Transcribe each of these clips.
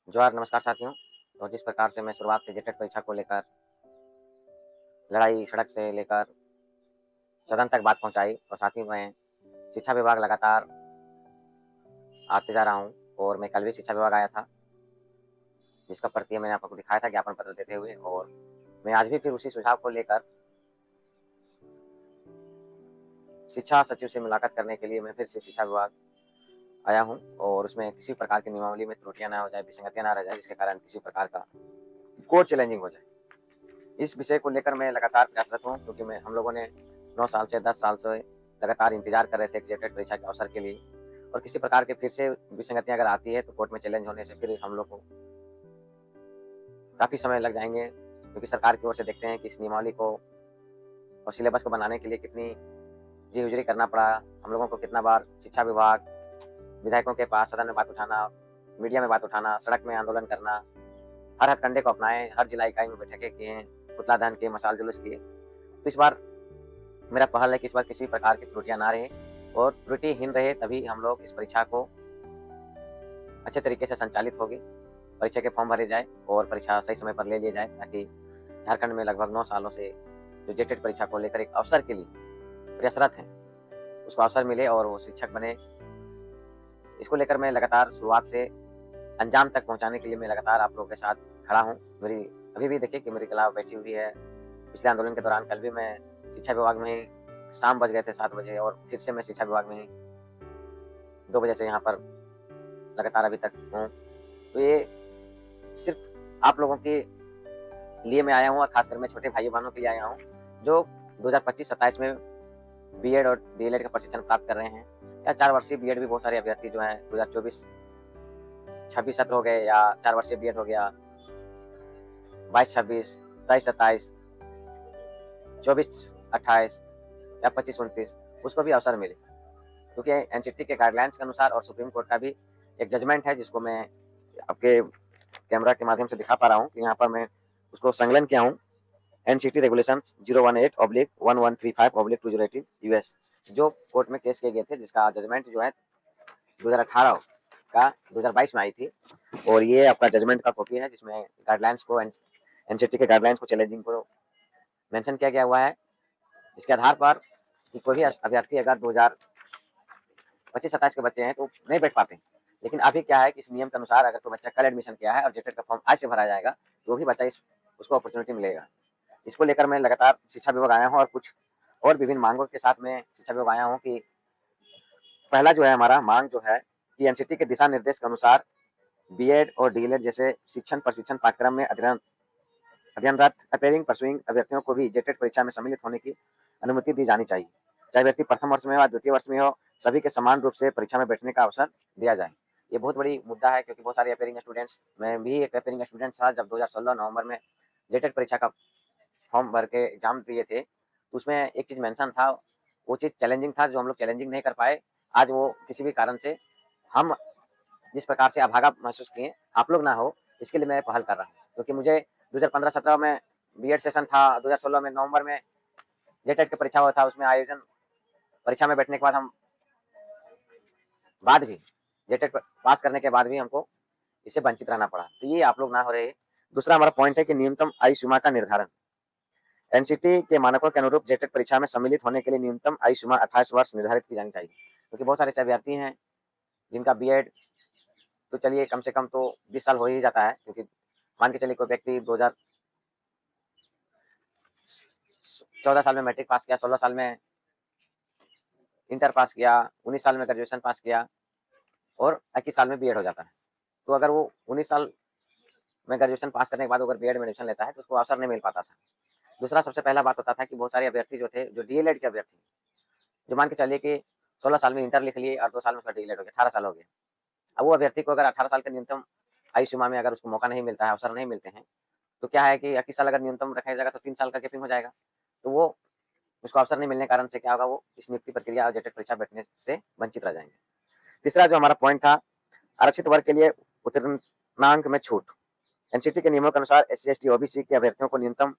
जोहार, नमस्कार साथियों। तो जिस प्रकार से मैं शुरुआत से जेटेट परीक्षा को लेकर लड़ाई सड़क से लेकर सदन तक बात पहुंचाई और साथ ही मैं शिक्षा विभाग लगातार आते जा रहा हूं और मैं कल भी शिक्षा विभाग आया था, जिसका प्रक्रिया मैंने आपको दिखाया था ज्ञापन पत्र देते हुए। और मैं आज भी फिर उसी सुझाव को लेकर शिक्षा सचिव से मुलाकात करने के लिए मैं फिर से शिक्षा विभाग आया हूँ और उसमें किसी प्रकार की नियमावली में त्रुटियां ना हो जाए, विसंगतियां ना रह जाए, जिसके कारण किसी प्रकार का कोड चैलेंजिंग हो जाए। इस विषय को लेकर मैं लगातार प्रयासरत हूँ, क्योंकि मैं हम लोगों ने 9 साल से 10 साल से लगातार इंतजार कर रहे थे जेटेट परीक्षा के अवसर के लिए। और किसी प्रकार के फिर से विसंगतियां अगर आती है तो कोर्ट में चैलेंज होने से फिर हम लोग को काफ़ी समय लग जाएंगे, क्योंकि सरकार की ओर से देखते हैं कि इस नियमावली को और सिलेबस को बनाने के लिए कितनी जी हुजरी करना पड़ा। हम लोगों को कितना बार शिक्षा विभाग, विधायकों के पास सदन में बात उठाना, मीडिया में बात उठाना, सड़क में आंदोलन करना, हर हथकंडे को अपनाए, हर जिला इकाई में बैठकें किए हैं, पुतला दहन किए, मशाल जुलूस किए। तो इस बार मेरा पहल है कि इस बार किसी प्रकार की त्रुटियां ना रहे और त्रुटिहीन रहे, तभी हम लोग इस परीक्षा को अच्छे तरीके से संचालित होगी, परीक्षा के फॉर्म भरे जाए और परीक्षा सही समय पर ले लिया जाए, ताकि झारखंड में लगभग 9 सालों से जो जेटेट परीक्षा को लेकर एक अवसर के लिए प्रयासरत हैं, उसको अवसर मिले और वो शिक्षक बने। इसको लेकर मैं लगातार शुरुआत से अंजाम तक पहुंचाने के लिए मैं लगातार आप लोगों के साथ खड़ा हूं। मेरी अभी भी देखिए कि मेरी कला बैठी हुई है। पिछले आंदोलन के दौरान कल भी मैं शिक्षा विभाग में ही, शाम बज गए थे 7 बजे और फिर से मैं शिक्षा विभाग में ही 2 बजे से यहाँ पर लगातार अभी तक हूँ। तो ये सिर्फ आप लोगों के लिए मैं आया हूँ और खासकर मैं छोटे भाई बहनों के लिए आया हूँ, जो 2025-27 में बीएड और डीएलएड का प्रशिक्षण प्राप्त कर रहे हैं, या 4 वर्षीय बीएड भी बहुत सारे अभ्यर्थी जो हैं 2024-26 सत्र हो गए, या 4 वर्षीय बीएड हो गया 22-26, 23-27, 24-28 या 25-29, उसको भी अवसर मिले, क्योंकि एनसीटी के गाइडलाइंस के अनुसार और सुप्रीम कोर्ट का भी एक जजमेंट है, जिसको मैं आपके कैमरा के माध्यम से दिखा पा रहा हूँ कि यहाँ पर मैं उसको संकलन किया हूँ। एनसीटी रेगुलेशन 018/1135/2018 यूएस, जो कोर्ट में केस किए गए थे, जिसका जजमेंट जो है 2018 का 2022 में आई थी। और ये आपका जजमेंट का कॉपी है, जिसमें गाइडलाइंस को, एनसीटी के गाइडलाइंस को चैलेंजिंग को मेंशन किया गया हुआ है। इसके आधार पर कि कोई भी अभ्यर्थी अगर 2025-27 के बच्चे हैं तो नहीं बैठ पाते हैं। लेकिन अभी क्या है कि इस नियम के अनुसार अगर कोई बच्चा कल एडमिशन किया है और जेटेट का फॉर्म आज से भरा जाएगा, तो भी बच्चा उसको अपॉर्चुनिटी मिलेगा। इसको लेकर मैं लगातार शिक्षा विभाग आया हूँ और कुछ और विभिन्न मांगों के साथ में शिक्षा विभाग आया हूँ कि पहला जो है हमारा मांग जो है कि एनसीटी के दिशा निर्देश के अनुसार बीएड और डीएलएड जैसे शिक्षण प्रशिक्षण पाठ्यक्रम में अध्ययनरत अपेयरिंग परसुइंग अभ्यर्थियों को भी जेटेट परीक्षा में सम्मिलित होने की अनुमति दी जानी चाहिए। चाहे व्यक्ति प्रथम वर्ष में हो या द्वितीय वर्ष में हो, सभी के समान रूप से परीक्षा में बैठने का अवसर दिया जाए। ये बहुत बड़ी मुद्दा है, क्योंकि बहुत सारे अपेयरिंग स्टूडेंट्स, मैं भी एक अपेयरिंग स्टूडेंट था, जब 2016 नवंबर में जेटेट परीक्षा का फॉर्म भर के एग्जाम दिए थे, तो उसमें एक चीज़ मेंशन था, वो चीज़ चैलेंजिंग था, जो हम लोग चैलेंजिंग नहीं कर पाए। आज वो किसी भी कारण से हम जिस प्रकार से अभागा महसूस किए, आप लोग ना हो, इसके लिए मैं पहल कर रहा हूँ। क्योंकि मुझे 2015-17 में बीएड सेशन था, 2016 में नवंबर में जेटेट की परीक्षा हुआ था, उसमें आयोजन परीक्षा में बैठने के बाद हम बाद भी जेटेट पास करने के बाद भी हमको इससे वंचित रहना पड़ा। तो ये आप लोग ना हो रहे। दूसरा हमारा पॉइंट है कि न्यूनतम आयु सीमा का निर्धारण। एनसीटी के मानकों के अनुरूप जेटेट परीक्षा में सम्मिलित होने के लिए न्यूनतम आयु सीमा 28 वर्ष निर्धारित की जानी चाहिए, क्योंकि बहुत सारे अभ्यर्थी हैं जिनका बीएड तो चलिए कम से कम तो 20 साल हो ही जाता है, क्योंकि मान के चलिए कोई व्यक्ति 2014 साल में मैट्रिक पास किया, 16 साल में इंटर पास किया, 19 साल में ग्रेजुएशन पास किया और 21 साल में बीएड हो जाता है। तो अगर वो 19 साल में ग्रेजुएशन पास करने के बाद अगर बीएड में एडमिशन लेता है तो उसको अवसर नहीं मिल पाता था। दूसरा सबसे पहला बात होता था कि बहुत सारे अभ्यर्थी जो थे, जो डीएलएड के अभ्यर्थी, जो मान के चलिए कि 16 साल में इंटर लिख लिए और 2 साल में उसका डीएलएड हो गया, 18 साल हो गया। अब वो अभ्यर्थी को अगर 18 साल के न्यूनतम आयु सीमा में अगर उसको मौका नहीं मिलता है, अवसर नहीं मिलते हैं, तो क्या है कि 21 साल अगर न्यूनतम रखा जाएगा तो 3 साल का गैपिंग हो जाएगा। तो वो उसको अवसर नहीं मिलने के कारण से क्या होगा, वो इस नियुक्ति प्रक्रिया और जेटेट परीक्षा बैठने से वंचित रह जाएंगे। तीसरा जो हमारा पॉइंट था, आरक्षित वर्ग के लिए उत्तीर्णांक में छूट। एनसीटी के नियमों के अनुसार एससी एसटी ओबीसी के अभ्यर्थियों को न्यूनतम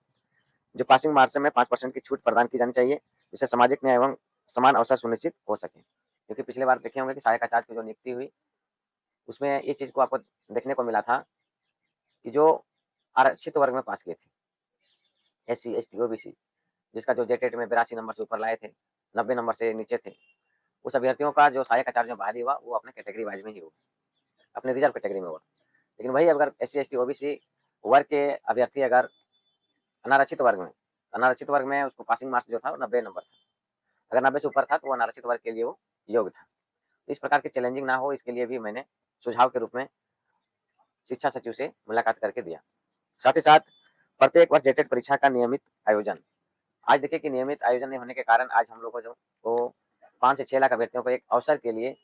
जो पासिंग मार्क्स में 5% की छूट प्रदान की जानी चाहिए, जिससे सामाजिक न्याय एवं समान अवसर सुनिश्चित हो सके। क्योंकि पिछले बार देखे होंगे कि सहायक आचार्य की जो नियुक्ति हुई, उसमें ये चीज को आपको देखने को मिला था कि जो आरक्षित वर्ग में पास किए थे, एससी, एसटी, ओबीसी, जिसका जो जेटेट में 82 नंबर से ऊपर लाए थे, 90 नंबर से नीचे थे, उस अभ्यर्थियों का जो सहायक आचार्य में बहाली हुआ, वो अपने कैटेगरी वाइज में ही हुआ, अपने रिजर्व कैटेगरी में हुआ। लेकिन वही अगर एससी, एसटी, ओबीसी वर्ग के अभ्यर्थी अगर अनारक्षित वर्ग में, अनारक्षित वर्ग में उसको पासिंग मार्क्स जो था वो 90 नंबर था, अगर 90 से ऊपर था तो वो अनारक्षित वर्ग के लिए वो योग्य था। इस प्रकार की चैलेंजिंग ना हो, इसके लिए भी मैंने सुझाव के रूप में शिक्षा सचिव से मुलाकात करके दिया। साथ ही साथ प्रत्येक वर्ष जेटेट परीक्षा का नियमित आयोजन, आज देखिए कि नियमित आयोजन नहीं होने के कारण आज हम लोग को जो वो 5 से 6 लाख अभ्यर्थियों को एक अवसर के लिए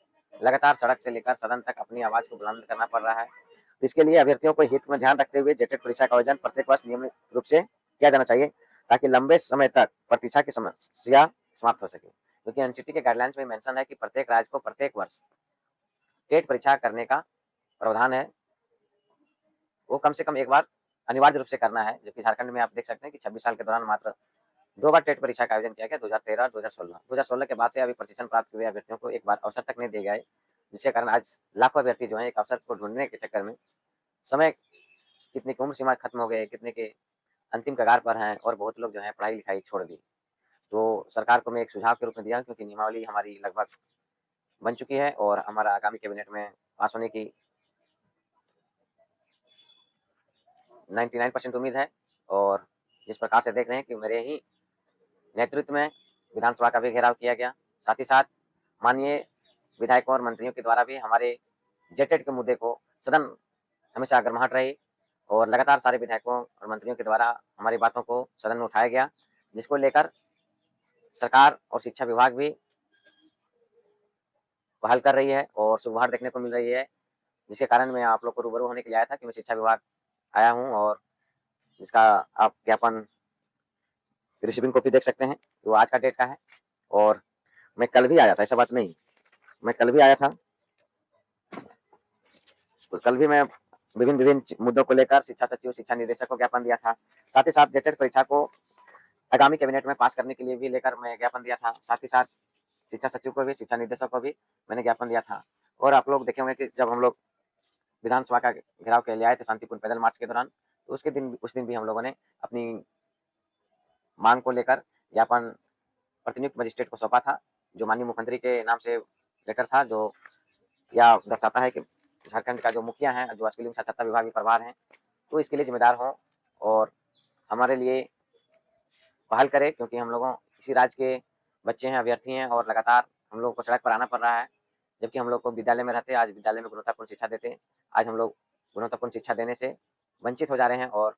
लगातार सड़क से लेकर सदन तक अपनी आवाज को बुलंद करना पड़ रहा है। तो इसके लिए अभ्यर्थियों को हित में ध्यान रखते हुए जेटेट परीक्षा का आयोजन प्रत्येक वर्ष नियमित रूप से किया जाना चाहिए, ताकि लंबे समय तक प्रतीक्षा की समस्या समाप्त हो सके। क्योंकि एनसीटी के गाइडलाइंस में मेंशन है कि प्रत्येक राज्य को प्रत्येक वर्ष टेट परीक्षा करने का प्रावधान है, वो कम से कम एक बार अनिवार्य रूप से करना है। जबकि झारखंड में आप देख सकते हैं कि 26 साल के दौरान मात्र 2 बार टेट परीक्षा का आयोजन किया गया, 2013 और 2016। 2016 के बाद से अभी प्रशिक्षण प्राप्त हुए अभ्यर्थियों को एक बार अवसर तक नहीं दिए गए, जिसके कारण आज लाखों अभ्यर्थी जो है एक अवसर को ढूंढने के चक्कर में समय, कितने की उम्र सीमा खत्म हो गए, कितने के अंतिम कगार पर हैं और बहुत लोग जो है पढ़ाई लिखाई छोड़ दी। तो सरकार को मैं एक सुझाव के रूप में दिया, क्योंकि नियमावली हमारी लगभग बन चुकी है और हमारा आगामी कैबिनेट में पास होने की 99% उम्मीद है। और जिस प्रकार से देख रहे हैं कि मेरे ही नेतृत्व में विधानसभा का भी घेराव किया गया, साथ ही साथ माननीय विधायकों और मंत्रियों के द्वारा भी हमारे जेटेट के मुद्दे को सदन हमेशा गर्माहट रही और लगातार सारे विधायकों और मंत्रियों के द्वारा हमारी बातों को सदन में उठाया गया, जिसको लेकर सरकार और शिक्षा विभाग भी पहल कर रही है और सुधार देखने को मिल रही है, जिसके कारण मैं आप लोग को रूबरू होने के लिए आया था कि मैं शिक्षा विभाग आया हूँ और जिसका आप ज्ञापन रिसीविंग कॉपी देख सकते हैं, वो आज का डेट का है। और मैं कल भी आया था, ऐसा बात नहीं, मैं कल भी आया था, तो कल भी मैं विभिन्न विभिन्न मुद्दों को लेकर शिक्षा सचिव, शिक्षा निदेशक को ज्ञापन दिया था। साथ ही साथ जेटेट परीक्षा को आगामी कैबिनेट में पास करने के लिए भी लेकर मैं ज्ञापन दिया था। साथ ही साथ शिक्षा सचिव को भी, शिक्षा निदेशक को भी मैंने ज्ञापन दिया था। और आप लोग देखे होंगे कि जब हम लोग विधानसभा का घेराव के लिए आए थे शांतिपूर्ण पैदल मार्च के दौरान, तो उस दिन भी हम लोगों ने अपनी मांग को लेकर ज्ञापन प्रतिनियुक्त मजिस्ट्रेट को सौंपा था, जो माननीय मुख्यमंत्री के नाम से लेटर था, जो यह दर्शाता है कि झारखंड का जो मुखिया है, जो स्कूली साक्षरता विभाग के प्रभार हैं, तो इसके लिए जिम्मेदार हों और हमारे लिए पहल करें, क्योंकि हम लोगों इसी राज्य के बच्चे हैं, अभ्यर्थी हैं और लगातार हम लोगों को सड़क पर आना पड़ रहा है। जबकि हम लोग को विद्यालय में रहते, आज विद्यालय में गुणवत्तापूर्ण शिक्षा देते, आज हम लोग गुणवत्तापूर्ण शिक्षा देने से वंचित हो जा रहे हैं और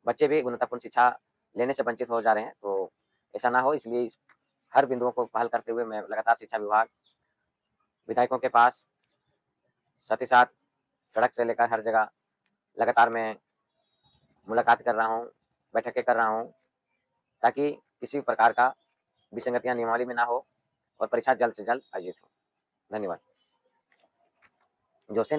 बच्चे भी गुणवत्तापूर्ण शिक्षा लेने से वंचित हो जा रहे हैं। तो ऐसा ना हो, इसलिए हर बिंदुओं को पहल करते हुए मैं लगातार शिक्षा विभाग, विधायकों के पास, साथ ही साथ सड़क से लेकर हर जगह लगातार मैं मुलाकात कर रहा हूँ, बैठकें कर रहा हूँ, ताकि किसी प्रकार का विसंगतियां नियमावली में ना हो और परीक्षा जल्द से जल्द आयोजित हो। धन्यवाद। जोसेन